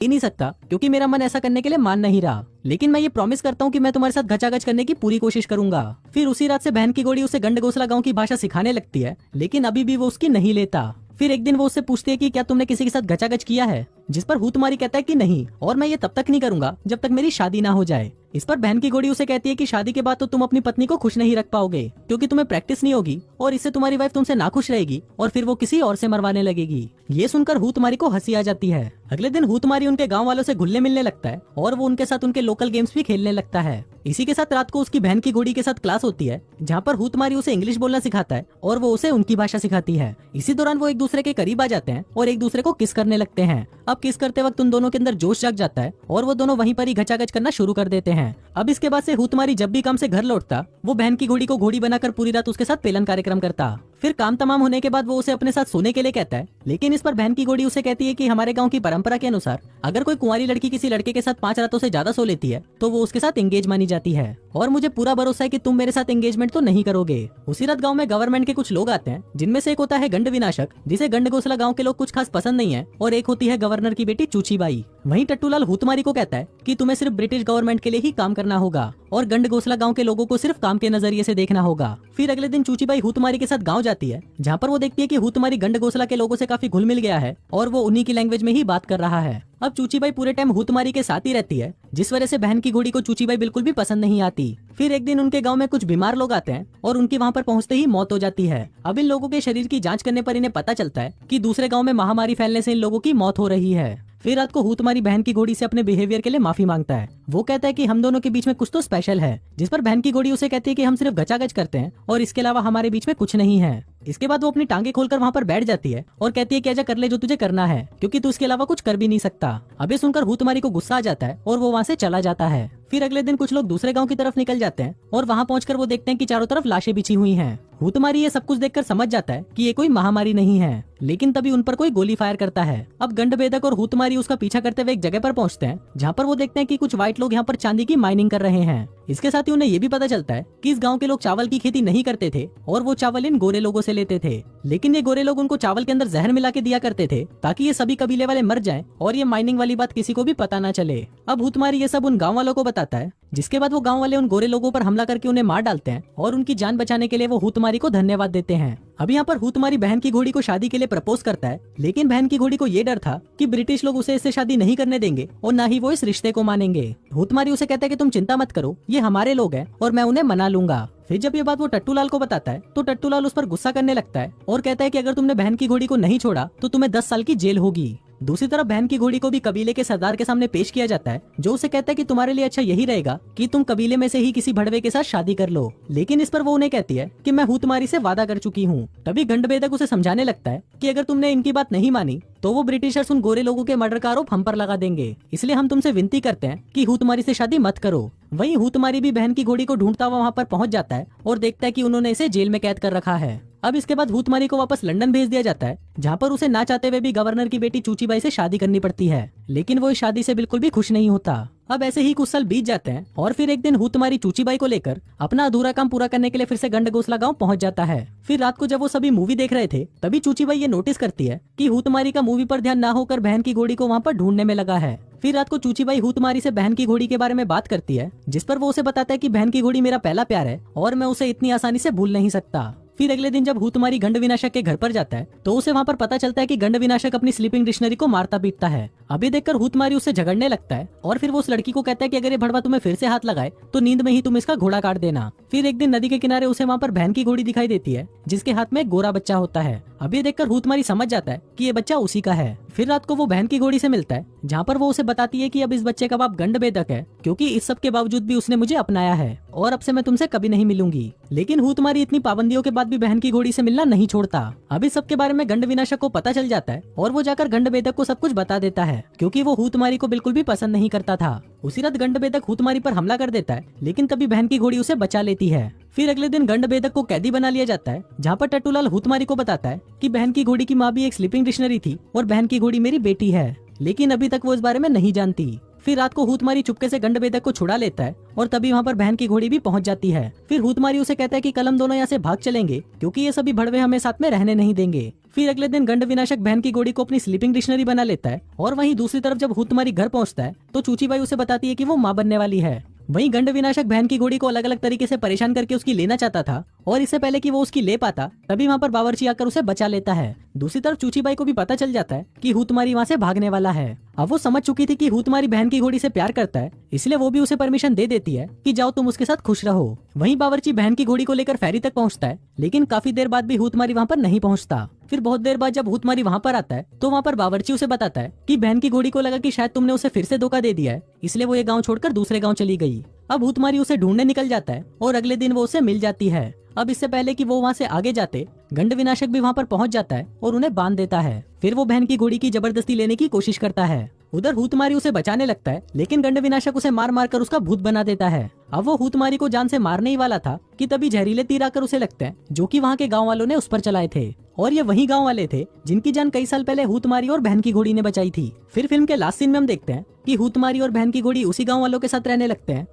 ही नहीं सकता क्योंकि मेरा मन ऐसा करने के लिए मान नहीं रहा, लेकिन मैं ये प्रॉमिस करता हूँ कि मैं तुम्हारे साथ घचाघच करने की पूरी कोशिश करूंगा। फिर उसी रात से बहन की घोड़ी उसे गंडगोसला गांव की भाषा सिखाने लगती है, लेकिन अभी भी वो उसकी नहीं लेता। फिर एक दिन वो उससे पूछती है कि क्या तुमने किसी के साथ घचाघच किया है, जिस पर हूतमारी कहता है कि नहीं, और मैं ये तब तक नहीं करूंगा जब तक मेरी शादी ना हो जाए। इस पर बहन की घोड़ी उसे कहती है कि शादी के बाद तो तुम अपनी पत्नी को खुश नहीं रख पाओगे क्योंकि तुम्हें प्रैक्टिस नहीं होगी और इससे तुम्हारी वाइफ तुमसे नाखुश रहेगी और फिर वो किसी और से मरवाने लगेगी। ये सुनकर हूतमारी को हंसी आ जाती है। अगले दिन हूतमारी उनके गांव वालों से घुलने मिलने लगता है और वो उनके साथ उनके लोकल गेम्स भी खेलने लगता है। इसी के साथ रात को उसकी बहन की घोड़ी के साथ क्लास होती है जहाँ पर हूतमारी उसे इंग्लिश बोलना सिखाता है और वो उसे उनकी भाषा सिखाती है। इसी दौरान वो एक दूसरे के करीब आ जाते हैं और एक दूसरे को किस करने लगते हैं। अब किस करते वक्त उन दोनों के अंदर जोश जाग जाता है और वो दोनों वहीं पर ही घचाघच करना शुरू कर देते हैं। अब इसके बाद से हूतमारी जब भी काम से घर लौटता वो बहन की घोड़ी को घोड़ी बनाकर पूरी रात उसके साथ पेलन कार्यक्रम करता। फिर काम तमाम होने के बाद वो उसे अपने साथ सोने के लिए कहता है, लेकिन इस पर बहन की घोड़ी उसे कहती है कि हमारे गांव की परंपरा के अनुसार अगर कोई कुंवारी लड़की किसी लड़के के साथ 5 रातों से ज्यादा सो लेती है तो वो उसके साथ एंगेज मानी जाती है और मुझे पूरा भरोसा है कि तुम मेरे साथ एंगेजमेंट तो नहीं करोगे। उसी रात गांव में गवर्नमेंट के कुछ लोग आते हैं जिनमें से एक होता है गंड विनाशक, जिसे गंडगोसला गांव के लोग कुछ खास पसंद नहीं है, और एक होती है गवर्नर की बेटी चूचीबाई। वहीं टट्टूलाल हूतमारी को कहता है कि तुम्हें सिर्फ ब्रिटिश गवर्नमेंट के लिए ही काम करना होगा और गंडगोसला गांव के लोगों को सिर्फ काम के नजरिए से देखना होगा। फिर अगले दिन चूचीबाई हूतमारी के साथ गांव जाती है जहां पर वो देखती है कि हूतमारी गंडगोसला के लोगों से काफी घुल मिल गया है और वो उन्हीं की लैंग्वेज में ही बात कर रहा है। अब चूचीबाई पूरे टाइम हूतमारी के साथ ही रहती है, जिस वजह से बहन की घोड़ी को चूचीबाई बिल्कुल भी पसंद नहीं आती। फिर एक दिन उनके गांव में कुछ बीमार लोग आते हैं और उनकी वहां पर पहुंचते ही मौत हो जाती है। अब इन लोगों के शरीर की जांच करने पर इन्हें पता चलता है कि दूसरे गांव में महामारी फैलने से इन लोगों की मौत हो रही है। फिर रात को हूतमारी बहन की घोड़ी से अपने बिहेवियर के लिए माफी मांगता है। वो कहता है कि हम दोनों के बीच में कुछ तो स्पेशल है, जिस पर बहन की घोड़ी उसे कहती है कि हम सिर्फ घचाघच करते हैं और इसके अलावा हमारे बीच में कुछ नहीं है। इसके बाद वो अपनी टांगे खोलकर वहाँ पर बैठ जाती है और कहती है कि आजा कर ले जो तुझे करना है, क्योंकि तू इसके अलावा कुछ कर भी नहीं सकता। अब ये सुनकर हूतमारी को गुस्सा आ जाता है और वो वहाँ से चला जाता है। फिर अगले दिन कुछ लोग दूसरे गांव की तरफ निकल जाते हैं और वहाँ पहुंचकर वो देखते हैं कि चारों तरफ लाशें बिछी हुई हैं। हूतमारी ये सब कुछ देखकर समझ जाता है कि ये कोई महामारी नहीं है, लेकिन तभी उन पर कोई गोली फायर करता है। अब गंडबेदक और हूतमारी उसका पीछा करते हुए एक जगह पर पहुंचते हैं जहाँ पर वो देखते हैं कि कुछ व्हाइट लोग यहाँ पर चांदी की माइनिंग कर रहे हैं। इसके साथ ही उन्हें ये भी पता चलता है कि इस गांव के लोग चावल की खेती नहीं करते थे और वो चावल इन गोरे लोगों से लेते थे, लेकिन ये गोरे लोग उनको चावल के अंदर जहर मिला के दिया करते थे ताकि ये सभी कबीले वाले मर जाएं और ये माइनिंग वाली बात किसी को भी पता ना चले। अब हूतमारी ये सब उन गांव वालों को बताता है, जिसके बाद वो गांव वाले उन गोरे लोगों पर हमला करके उन्हें मार डालते हैं और उनकी जान बचाने के लिए वो हूतमारी को धन्यवाद देते हैं। अब यहाँ पर हूतमारी बहन की घोड़ी को शादी के लिए प्रपोज करता है, लेकिन बहन की घोड़ी को ये डर था कि ब्रिटिश लोग उसे इससे शादी नहीं करने देंगे और न ही वो इस रिश्ते को मानेंगे। हूतमारी उसे कहता है कि तुम चिंता मत करो, ये हमारे लोग हैं और मैं उन्हें मना लूंगा। फिर जब ये बात वो टट्टूलाल को बताता है तो टट्टूलाल उस पर गुस्सा करने लगता है और कहता है कि अगर तुमने बहन की घोड़ी को नहीं छोड़ा तो तुम्हें 10 साल की जेल होगी। दूसरी तरफ बहन की घोड़ी को भी कबीले के सरदार के सामने पेश किया जाता है, जो उसे कहता है कि तुम्हारे लिए अच्छा यही रहेगा कि तुम कबीले में से ही किसी भड़वे के साथ शादी कर लो। लेकिन इस पर वो उन्हें कहती है कि मैं हूतमारी से वादा कर चुकी हूँ। तभी गंडबेदक उसे समझाने लगता है कि अगर तुमने इनकी बात नहीं मानी तो वो ब्रिटिशर्स उन गोरे लोगों के मर्डर का आरोप हम पर लगा देंगे, इसलिए हम तुमसे विनती करते हैं कि हूतमारी से शादी मत करो। वहीं हूतमारी भी बहन की घोड़ी को ढूंढता हुआ वहाँ पर पहुंच जाता है और देखता है कि उन्होंने इसे जेल में कैद कर रखा है। अब इसके बाद हूतमारी को वापस लंदन भेज दिया जाता है, जहाँ पर उसे ना चाहते हुए भी गवर्नर की बेटी चूचीबाई से शादी करनी पड़ती है, लेकिन वो इस शादी से बिल्कुल भी खुश नहीं होता। अब ऐसे ही कुछ साल बीत जाते हैं और फिर एक दिन हूतमारी चूचीबाई को लेकर अपना अधूरा काम पूरा करने के लिए फिर से गंडगोसला गांव पहुंच जाता है। फिर रात को जब वो सभी मूवी देख रहे थे तभी चूचीबाई ये नोटिस करती है कि हूतमारी का मूवी पर ध्यान ना होकर बहन की घोड़ी को वहाँ पर ढूंढने में लगा है। फिर रात को चूचीबाई हूतमारी से बहन की घोड़ी के बारे में बात करती है, जिस पर वो उसे बताता है कि बहन की घोड़ी मेरा पहला प्यार है और मैं उसे इतनी आसानी से भूल नहीं सकता। फिर अगले दिन जब हूतमारी गंड विनाशक के घर पर जाता है तो उसे वहाँ पर पता चलता है कि गंड विनाशक अपनी स्लीपिंग डिक्शनरी को मारता पीटता है। अभी देखकर हूतमारी उससे झगड़ने लगता है और फिर वो उस लड़की को कहता है कि अगर ये भड़वा तुम्हें फिर से हाथ लगाए तो नींद में ही तुम इसका घोड़ा काट देना। फिर एक दिन नदी के किनारे उसे वहाँ पर बहन की घोड़ी दिखाई देती है, जिसके हाथ में एक गोरा बच्चा होता है। अभी देखकर हूतमारी समझ जाता है कि ये बच्चा उसी का है। फिर रात को वो बहन की घोड़ी से मिलता है, जहाँ पर वो उसे बताती है कि अब इस बच्चे का बाप गंडबेदक है, क्योंकि इस सब के बावजूद भी उसने मुझे अपनाया है और अब से मैं तुमसे कभी नहीं मिलूंगी। लेकिन हूतमारी इतनी पाबंदियों के बाद भी बहन की घोड़ी से मिलना नहीं छोड़ता। अब इस सब के बारे में गंड विनाशक को पता चल जाता है और वो जाकर गंडबेदक को सब कुछ बता देता है, क्योंकि वो हूतमारी को बिल्कुल भी पसंद नहीं करता था। उसी रात गंडबेदक हूतमारी पर हमला कर देता है, लेकिन तभी बहन की घोड़ी उसे बचा लेती है। फिर अगले दिन गंडबेदक को कैदी बना लिया जाता है, जहाँ पर टट्टूलाल हूतमारी को बताता है कि बहन की घोड़ी की माँ भी एक स्लीपिंग डिक्शनरी थी और बहन की घोड़ी मेरी बेटी है, लेकिन अभी तक वो इस बारे में नहीं जानती। फिर रात को हूतमारी चुपके से गंडबेदक को छुड़ा लेता है और तभी वहाँ पर बहन की घोड़ी भी पहुंच जाती है। फिर हूतमारी उसे कहता है कि कल हम दोनों यहाँ से भाग चलेंगे, क्योंकि ये सभी भड़वे हमें साथ में रहने नहीं देंगे। फिर अगले दिन गंड विनाशक बहन की घोड़ी को अपनी स्लीपिंग डिक्शनरी बना लेता है और वहीं दूसरी तरफ जब हुतमारी घर पहुंचता है तो चूचीबाई उसे बताती है कि वो मां बनने वाली है। वहीं गंड विनाशक बहन की घोड़ी को अलग अलग तरीके से परेशान करके उसकी लेना चाहता था और इससे पहले कि वो उसकी ले पाता तभी वहाँ पर बावर्ची आकर उसे बचा लेता है। दूसरी तरफ चूचीबाई को भी पता चल जाता है कि हुतमारी वहाँ से भागने वाला है। अब वो समझ चुकी थी कि हुतमारी बहन की घोड़ी से प्यार करता है, इसलिए वो भी उसे परमिशन दे देती है कि जाओ तुम उसके साथ खुश रहो। वहीं बावर्ची बहन की घोड़ी को लेकर फेरी तक पहुंचता है, लेकिन काफी देर बाद भी हुतमारी वहाँ पर नहीं पहुंचता। फिर बहुत देर बाद जब हुतमारी वहाँ पर आता है तो वहाँ पर बावर्ची उसे बताता है कि बहन की घोड़ी को लगा कि शायद तुमने उसे फिर से धोखा दे दिया है, इसलिए वो ये गाँव छोड़कर दूसरे गाँव चली गई। अब हुतमारी उसे ढूंढने निकल जाता है और अगले दिन वो उसे मिल जाती है। अब इससे पहले कि वो वहाँ से आगे जाते, गंड विनाशक भी वहाँ पर पहुँच जाता है और उन्हें बांध देता है। फिर वो बहन की घोड़ी की जबरदस्ती लेने की कोशिश करता है। उधर हुतमारी उसे बचाने लगता है, लेकिन गंड विनाशक उसे मार मार कर उसका भूत बना देता है। अब वो हुतमारी को जान से मारने ही वाला था कि तभी जहरीले तीर आकर उसे लगते हैं, जो कि वहाँ के गाँव वालों ने उस पर चलाए थे। और ये वही गांव वाले थे जिनकी जान कई साल पहले हुतमारी और बहन की घोड़ी ने बचाई थी। फिर फिल्म के लास्ट सीन में हम देखते हैं कि हुतमारी और बहन की घोड़ी उसी गांव वालों के साथ रहने लगते हैं